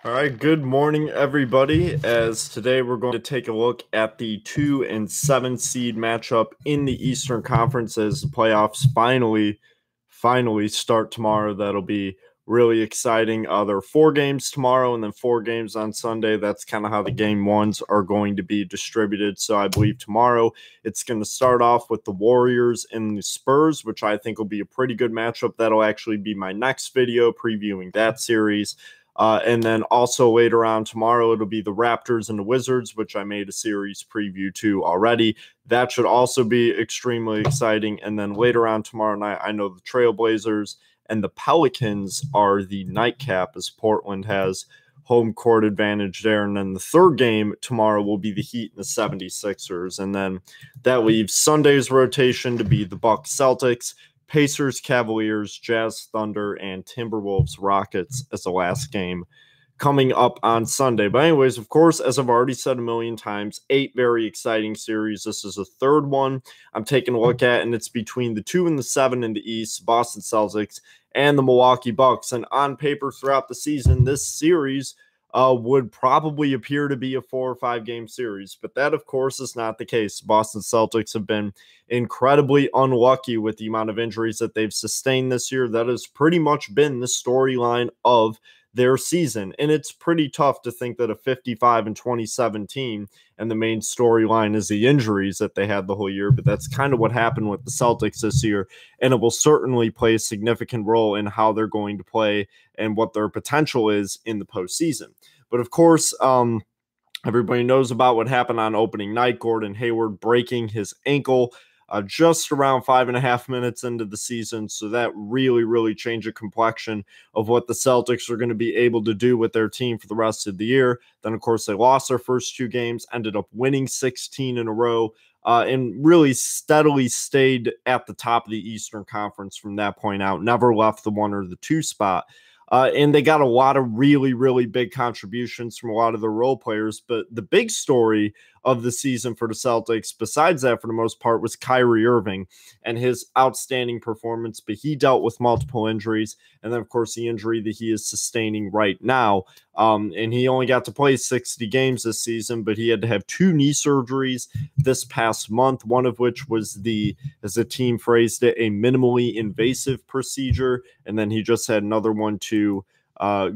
All right, good morning, everybody. As today we're going to take a look at the 2 and 7 seed matchup in the Eastern Conference as the playoffs finally start tomorrow. That'll be really exciting. There are 4 games tomorrow and then 4 games on Sunday. That's kind of how the game ones are going to be distributed. So I believe tomorrow it's going to start off with the Warriors and the Spurs, which I think will be a pretty good matchup. That'll actually be my next video previewing that series. And then also later on tomorrow, it'll be the Raptors and the Wizards, which I made a series preview to already. That should also be extremely exciting. And then later on tomorrow night, I know the Trailblazers and the Pelicans are the nightcap, as Portland has home court advantage there. And then the third game tomorrow will be the Heat and the 76ers. And then that leaves Sunday's rotation to be the Bucks Celtics, Pacers, Cavaliers, Jazz, Thunder, and Timberwolves, Rockets as the last game coming up on Sunday. But anyways, of course, as I've already said a million times, 8 very exciting series. This is a third one I'm taking a look at, and it's between the 2 and the 7 in the East, Boston Celtics, and the Milwaukee Bucks. And on paper throughout the season, this series would probably appear to be a 4 or 5 game series, but that, of course, is not the case. Boston Celtics have been incredibly unlucky with the amount of injuries that they've sustained this year. That has pretty much been the storyline of their season, and it's pretty tough to think that a 55-27 team and the main storyline is the injuries that they had the whole year, but that's kind of what happened with the Celtics this year, and it will certainly play a significant role in how they're going to play and what their potential is in the postseason. But of course, everybody knows about what happened on opening night. Gordon Hayward breaking his ankle just around 5.5 minutes into the season. So that really changed the complexion of what the Celtics are going to be able to do with their team for the rest of the year. Then, of course, they lost their first 2 games, ended up winning 16 in a row, and really steadily stayed at the top of the Eastern Conference from that point out, never left the 1 or the 2 spot. And they got a lot of really big contributions from a lot of the role players. But the big story of the season for the Celtics, besides that for the most part, was Kyrie Irving and his outstanding performance. But he dealt with multiple injuries. And then, of course, the injury that he is sustaining right now. And he only got to play 60 games this season, but he had to have 2 knee surgeries this past month, one of which was as the team phrased it, a minimally invasive procedure. And then he just had another one to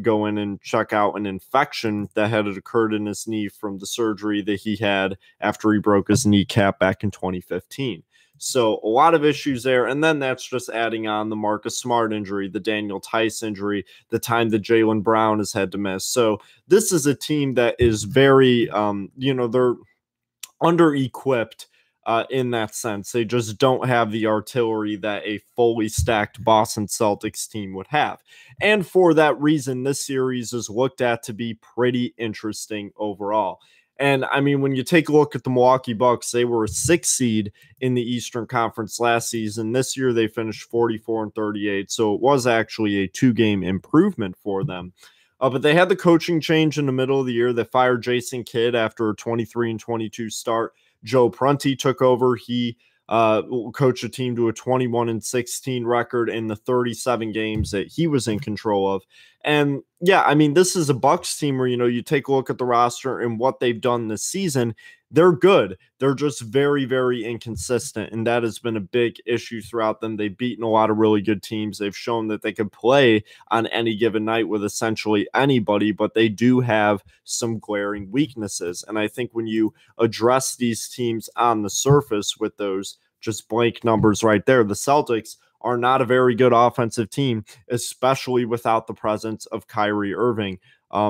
go in and check out an infection that had occurred in his knee from the surgery that he had after he broke his kneecap back in 2015. So a lot of issues there. And then that's just adding on the Marcus Smart injury, the Daniel Tice injury, the time that Jaylen Brown has had to miss. So this is a team that is very, they're under-equipped in that sense. They just don't have the artillery that a fully stacked Boston Celtics team would have. And for that reason, this series is looked at to be pretty interesting overall. And I mean, when you take a look at the Milwaukee Bucks, they were a 6 seed in the Eastern Conference last season. This year, they finished 44-38. So it was actually a 2-game improvement for them. But they had the coaching change in the middle of the year. They fired Jason Kidd after a 23-22 start. Joe Prunty took over. He coached a team to a 21-16 record in the 37 games that he was in control of. And yeah, I mean, this is a Bucks team where, you take a look at the roster and what they've done this season. They're good. They're just very inconsistent. And that has been a big issue throughout them. They've beaten a lot of really good teams. They've shown that they can play on any given night with essentially anybody, but they do have some glaring weaknesses. And I think when you address these teams on the surface with those just blank numbers right there, the Celtics are not a very good offensive team, especially without the presence of Kyrie Irving.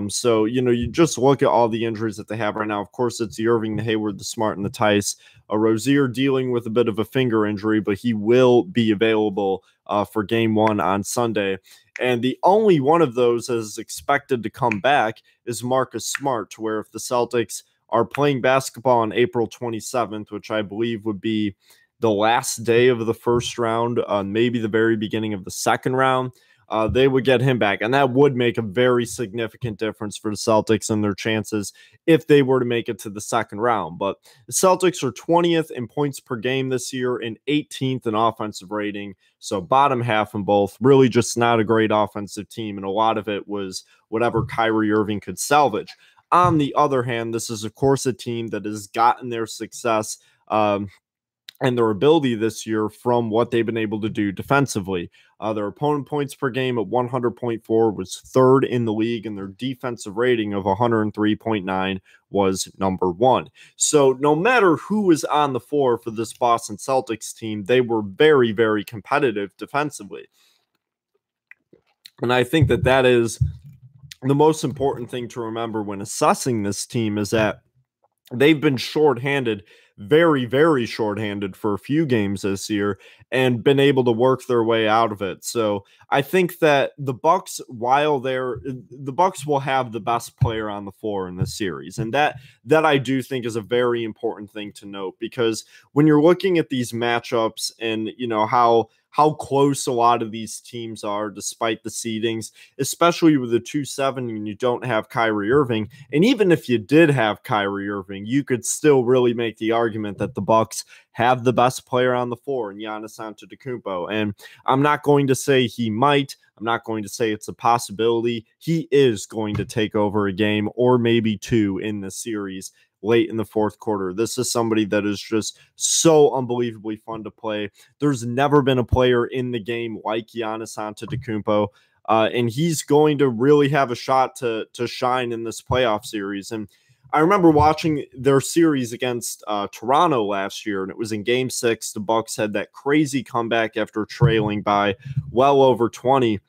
So, you just look at all the injuries that they have right now. Of course, it's the Irving, the Hayward, the Smart, and the Tice. Rozier dealing with a bit of a finger injury, but he will be available for game 1 on Sunday. And the only one of those that is expected to come back is Marcus Smart, to where if the Celtics are playing basketball on April 27th, which I believe would be the last day of the first round, maybe the very beginning of the second round, they would get him back. And that would make a very significant difference for the Celtics and their chances if they were to make it to the second round. But the Celtics are 20th in points per game this year and 18th in offensive rating. So bottom half in both. Really just not a great offensive team. And a lot of it was whatever Kyrie Irving could salvage. On the other hand, this is, of course, a team that has gotten their success and their ability this year from what they've been able to do defensively. Their opponent points per game at 100.4 was third in the league, and their defensive rating of 103.9 was number one. So no matter who was on the floor for this Boston Celtics team, they were very, very competitive defensively. And I think that that is the most important thing to remember when assessing this team, is that they've been shorthanded, very, very shorthanded for a few games this year, and been able to work their way out of it. So I think that the Bucks, the Bucks will have the best player on the floor in this series. And that I do think is a very important thing to note, because when you're looking at these matchups and, you know, how close a lot of these teams are despite the seedings, especially with the 2-7 and you don't have Kyrie Irving. And even if you did have Kyrie Irving, you could still really make the argument that the Bucks have the best player on the floor in Giannis Antetokounmpo. And I'm not going to say he might. I'm not going to say it's a possibility. He is going to take over a game or maybe two in the series late in the fourth quarter. This is somebody that is just so unbelievably fun to play. There's never been a player in the game like Giannis Antetokounmpo, and he's going to really have a shot to shine in this playoff series. And I remember watching their series against Toronto last year, and it was in Game 6. The Bucks had that crazy comeback after trailing by well over 20,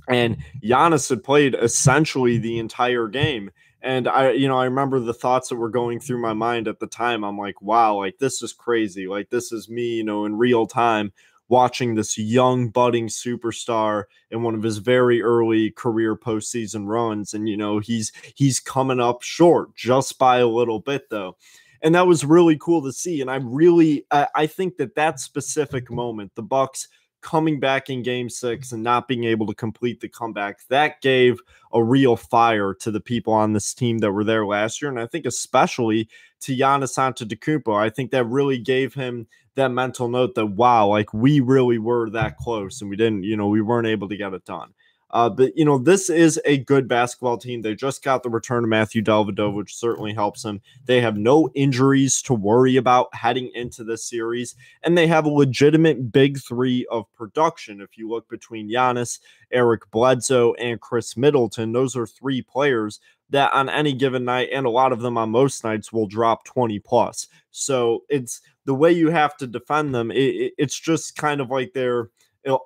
and Giannis had played essentially the entire game. And I remember the thoughts that were going through my mind at the time. I'm like, wow, like this is crazy. Like this is me, in real time watching this young budding superstar in one of his very early career postseason runs. And, he's coming up short just by a little bit though. And that was really cool to see. And I think that specific moment, the Bucks coming back in Game 6 and not being able to complete the comeback, that gave a real fire to the people on this team that were there last year. And I think especially to Giannis Antetokounmpo, I think that really gave him that mental note that, wow, like we really were that close and we didn't, we weren't able to get it done. But this is a good basketball team. They just got the return of Matthew Dellavedova, which certainly helps them. They have no injuries to worry about heading into this series, and they have a legitimate big three of production. If you look between Giannis, Eric Bledsoe, and Chris Middleton, those are three players that on any given night, and a lot of them on most nights, will drop 20 plus. So it's the way you have to defend them. It's just kind of like they're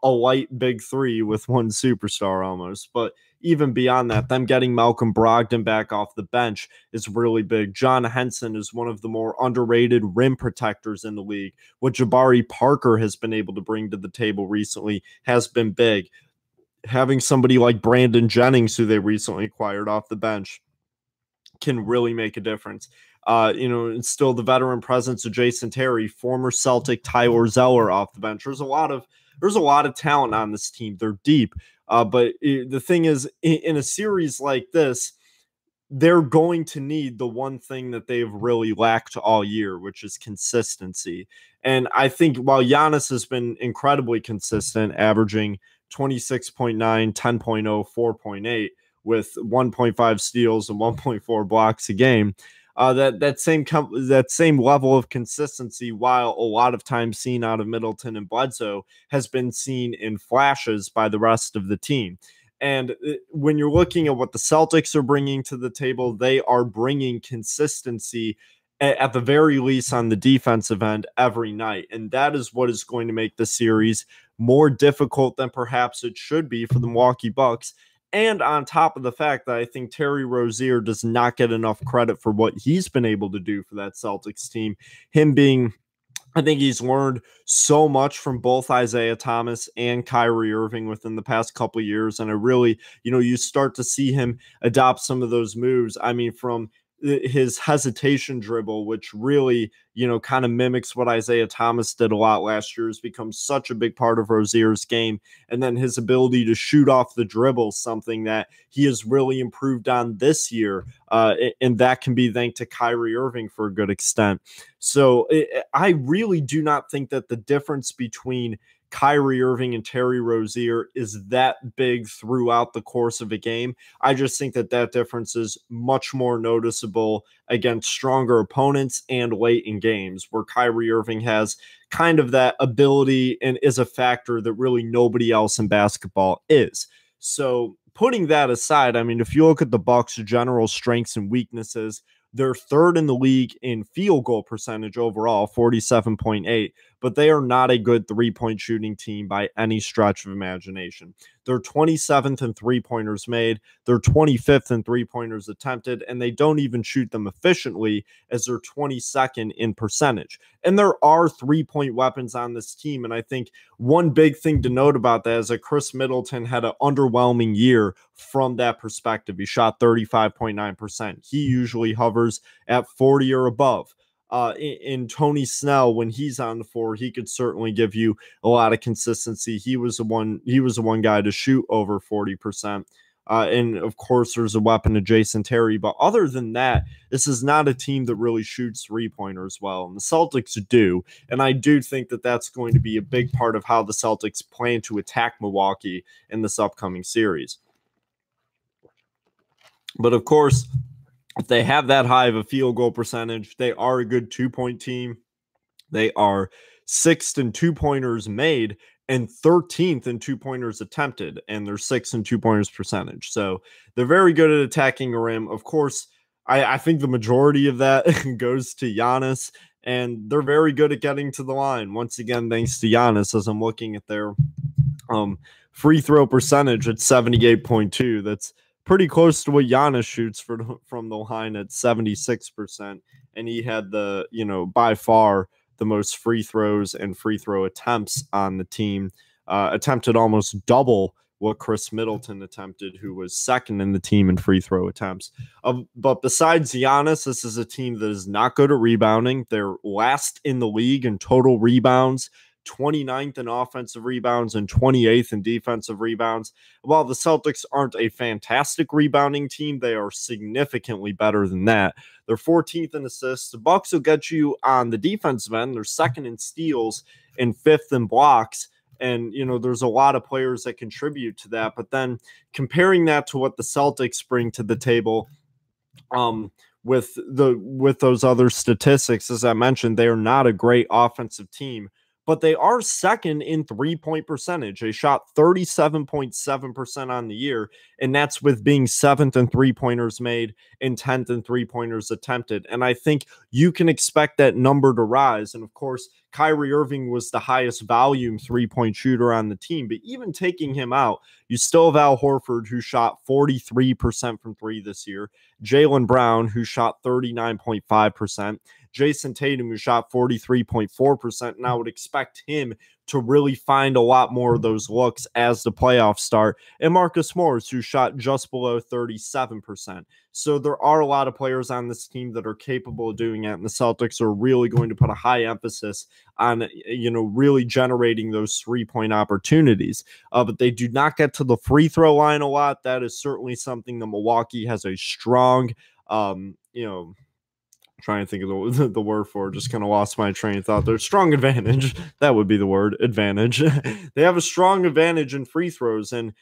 a light big three with one superstar almost. But even beyond that, them getting Malcolm Brogdon back off the bench is really big. John Henson is one of the more underrated rim protectors in the league. What Jabari Parker has been able to bring to the table recently has been big. Having somebody like Brandon Jennings, who they recently acquired off the bench, can really make a difference. And still the veteran presence of Jason Terry, former Celtic Tyler Zeller off the bench. There's a lot of talent on this team. They're deep. But the thing is, in a series like this, they're going to need the one thing that they've really lacked all year, which is consistency. And I think while Giannis has been incredibly consistent, averaging 26.9, 10.0, 4.8 with 1.5 steals and 1.4 blocks a game, that same level of consistency, while a lot of times seen out of Middleton and Bledsoe, has been seen in flashes by the rest of the team. And when you're looking at what the Celtics are bringing to the table, they are bringing consistency at the very least on the defensive end every night. And that is what is going to make the series more difficult than perhaps it should be for the Milwaukee Bucks. And on top of the fact that I think Terry Rozier does not get enough credit for what he's been able to do for that Celtics team. I think he's learned so much from both Isaiah Thomas and Kyrie Irving within the past couple of years. And I really, you start to see him adopt some of those moves. I mean, from his hesitation dribble, which really, kind of mimics what Isaiah Thomas did a lot last year, has become such a big part of Rozier's game. And then his ability to shoot off the dribble, something that he has really improved on this year. And that can be thanked to Kyrie Irving for a good extent. So I really do not think that the difference between Kyrie Irving and Terry Rozier is that big throughout the course of a game. I just think that difference is much more noticeable against stronger opponents and late in games, where Kyrie Irving has kind of that ability and is a factor that really nobody else in basketball is. So putting that aside, I mean, if you look at the Bucks' general strengths and weaknesses, they're third in the league in field goal percentage overall, 47.8, but they are not a good three-point shooting team by any stretch of imagination. They're 27th in three-pointers made, they're 25th in three-pointers attempted, and they don't even shoot them efficiently, as they're 22nd in percentage. And there are three-point weapons on this team, and I think one big thing to note about that is that Chris Middleton had an underwhelming year from that perspective. He shot 35.9%. He usually hovers at 40 or above. In Tony Snell, when he's on the floor, he could certainly give you a lot of consistency. He was the one guy to shoot over 40%. And of course, there's a weapon to Jason Terry. But other than that, this is not a team that really shoots three-pointers well. And the Celtics do. And I do think that that's going to be a big part of how the Celtics plan to attack Milwaukee in this upcoming series. But of course, if they have that high of a field goal percentage, they are a good two-point team. They are sixth in two-pointers made and 13th in two-pointers attempted, and they're sixth in two-pointers percentage. So they're very good at attacking the rim. Of course, I think the majority of that goes to Giannis, and they're very good at getting to the line. Once again, thanks to Giannis, as I'm looking at their free throw percentage at 78.2. That's pretty close to what Giannis shoots from the line at 76%. And he had by far the most free throws and free throw attempts on the team, attempted almost double what Chris Middleton attempted, who was second in the team in free throw attempts. But besides Giannis, this is a team that is not good at rebounding. They're last in the league in total rebounds, 29th in offensive rebounds, and 28th in defensive rebounds. While the Celtics aren't a fantastic rebounding team, they are significantly better than that. They're 14th in assists. The Bucks will get you on the defensive end. They're second in steals and fifth in blocks. And, there's a lot of players that contribute to that. But then comparing that to what the Celtics bring to the table, with those other statistics, as I mentioned, they are not a great offensive team, but they are second in three-point percentage. They shot 37.7% on the year, and that's with being seventh in three-pointers made and 10th in three-pointers attempted. And I think you can expect that number to rise. And of course, Kyrie Irving was the highest volume three-point shooter on the team, but even taking him out, you still have Al Horford, who shot 43% from three this year, Jaylen Brown, who shot 39.5%, Jason Tatum, who shot 43.4%, and I would expect him to really find a lot more of those looks as the playoffs start, and Marcus Morris, who shot just below 37%. So there are a lot of players on this team that are capable of doing it, and the Celtics are really going to put a high emphasis on, really generating those three-point opportunities. But they do not get to the free throw line a lot. That is certainly something that Milwaukee has a strong, trying to think of the word for it, just kind of lost my train of thought. There's strong advantage. That would be the word, advantage. They have a strong advantage in free throws. And,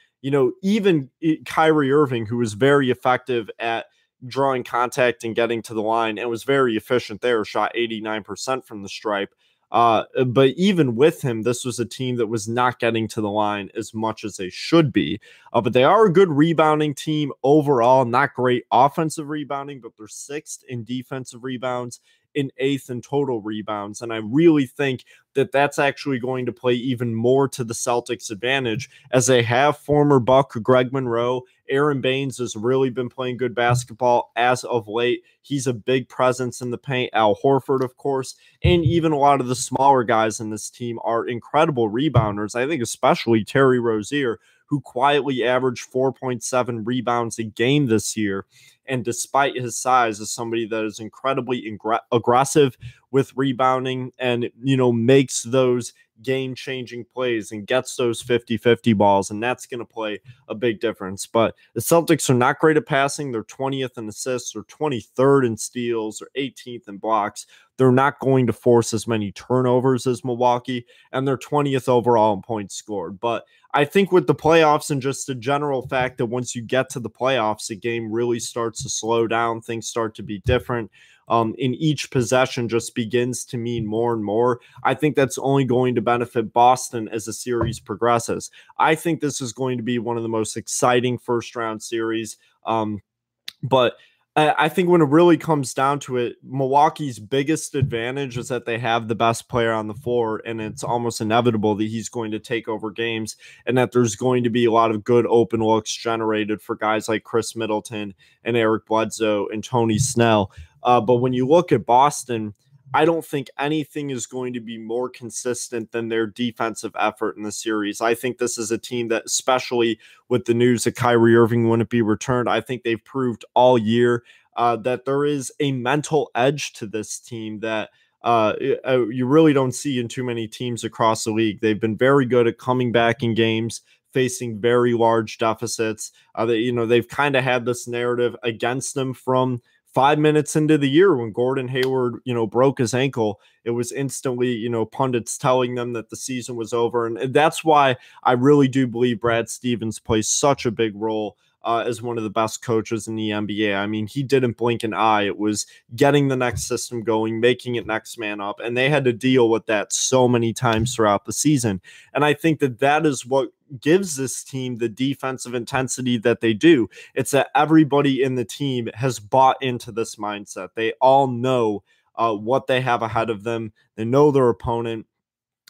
even Kyrie Irving, who was very effective at drawing contact and getting to the line and was very efficient there, shot 89% from the stripe. But even with him, this was a team that was not getting to the line as much as they should be. But they are a good rebounding team overall. Not great offensive rebounding, but they're sixth in defensive rebounds, in eighth in total rebounds. And I really think that that's actually going to play even more to the Celtics' advantage, as they have former Buck Greg Monroe. Aaron Baines has really been playing good basketball as of late. He's a big presence in the paint. Al Horford, of course, and even a lot of the smaller guys in this team are incredible rebounders. I think especially Terry Rozier, who quietly averaged 4.7 rebounds a game this year. And despite his size, is somebody that is incredibly aggressive with rebounding and, makes those game-changing plays and gets those 50-50 balls, and that's going to play a big difference. But the Celtics are not great at passing. They're 20th in assists, they're 23rd in steals, or 18th in blocks. They're not going to force as many turnovers as Milwaukee, and they're 20th overall in points scored. But I think with the playoffs and just the general fact that once you get to the playoffs, the game really starts to slow down. Things start to be different. In each possession just begins to mean more and more. I think that's only going to benefit Boston as the series progresses. I think this is going to be one of the most exciting first round series. But I think when it really comes down to it, Milwaukee's biggest advantage is that they have the best player on the floor, and it's almost inevitable that he's going to take over games and that there's going to be a lot of good open looks generated for guys like Chris Middleton and Eric Bledsoe and Tony Snell. But when you look at Boston, I don't think anything is going to be more consistent than their defensive effort in the series. I think this is a team that, especially with the news that Kyrie Irving wouldn't be returned, I think they've proved all year that there is a mental edge to this team that you really don't see in too many teams across the league. They've been very good at coming back in games, facing very large deficits. They've kind of had this narrative against them from 5 minutes into the year when Gordon Hayward, broke his ankle. It was instantly, pundits telling them that the season was over. And that's why I really do believe Brad Stevens plays such a big role as one of the best coaches in the NBA. I mean, he didn't blink an eye. It was getting the next system going, making it next man up. And they had to deal with that so many times throughout the season. And I think that is what gives this team the defensive intensity that they do. It's that everybody in the team has bought into this mindset. They all know what they have ahead of them. They know their opponent,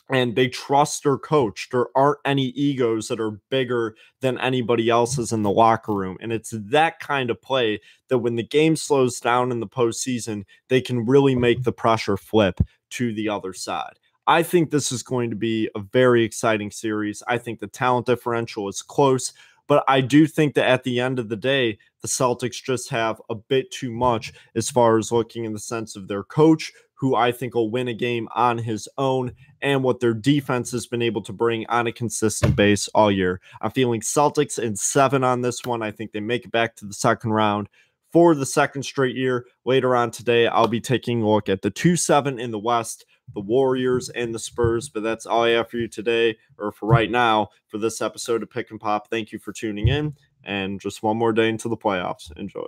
and they trust their coach. There aren't any egos that are bigger than anybody else's in the locker room. And it's that kind of play that when the game slows down in the postseason, they can really make the pressure flip to the other side. I think this is going to be a very exciting series. I think the talent differential is close, but I do think that at the end of the day, the Celtics just have a bit too much as far as looking in the sense of their coach, who I think will win a game on his own, and what their defense has been able to bring on a consistent base all year. I'm feeling Celtics in 7 on this one. I think they make it back to the second round for the second straight year. Later on today, I'll be taking a look at the 2-7 in the West, the Warriors and the Spurs. But that's all I have for you today, or for right now, for this episode of Pick and Pop. Thank you for tuning in, and just one more day into the playoffs. Enjoy.